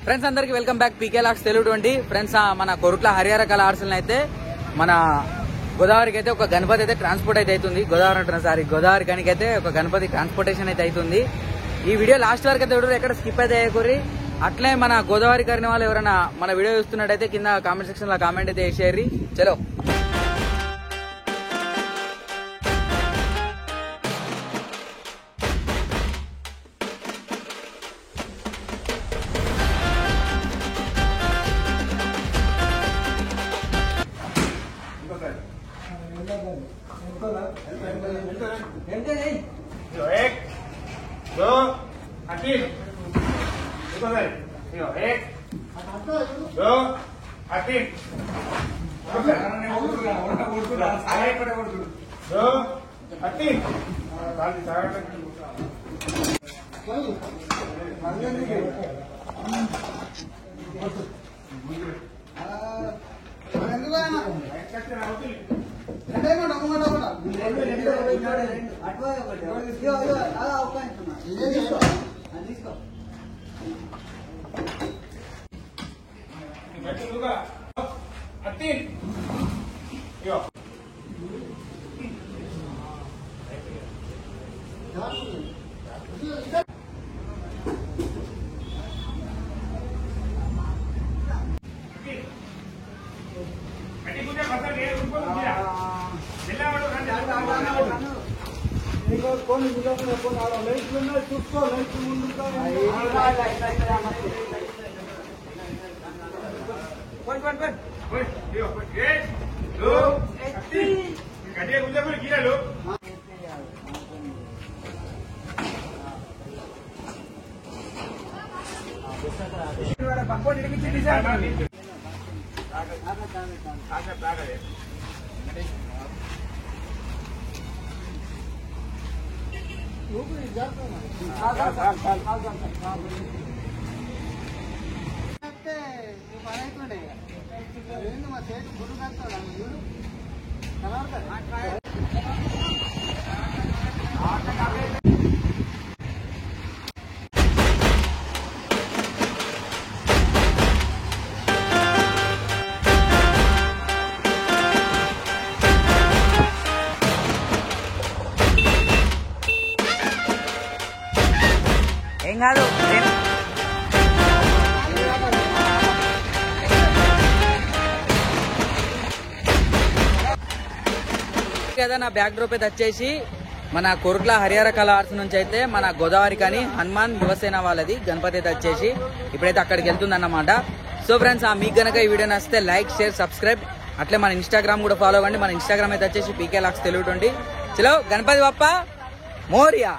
Friends అందరికి welcome back పీకే lakhs Telugu 20. Friends మన కొరుట్ల హరిహర కళ ఆర్ట్స్ అయితే మన గోదావరికి అయితే ఒక గణపతి అయితే ట్రాన్స్పోర్ట్ అయితే అవుతుంది. గోదావరి కనికి అయితే ఒక గణపతి ట్రాన్స్పోర్టేషన్ అయితే అవుతుంది. ఈ వీడియో లాస్ట్ వరకు అయితే చూడరు, ఎక్కడ స్కిప్ అయితే అయ్యకూరి. అట్లే మన గోదావరి కరిని వాళ్ళు ఎవరైనా మన వీడియో చూస్తున్నట్టయితే కింద కామెంట్ సెక్షన్ లో కామెంట్ అయితే వేసేయాలి. చలో एक दो तीन एक दो तीन ఏం కాదు కదా. నా బ్యాక్ డ్రాప్ అయితే వచ్చేసి మన కొరుట్ల హరిహర కళ ఆర్ట్స్ నుంచి అయితే మన గోదావరి కానీ హనుమాన్ యువసేన వాళ్ళది గణపతి అయితే వచ్చేసి ఇప్పుడైతే అక్కడికి వెళ్తుంది అన్నమాట. సో ఫ్రెండ్స్ మీకు గనక ఈ వీడియో నచ్చితే లైక్ షేర్ సబ్స్క్రైబ్, అట్లే మన ఇన్స్టాగ్రామ్ కూడా ఫాలో అవ్వండి. మన ఇన్స్టాగ్రామ్ అయితే వచ్చేసి పీకే లాక్స్ తెలుగు 20. చలో గణపతి బప్పా మోరియా.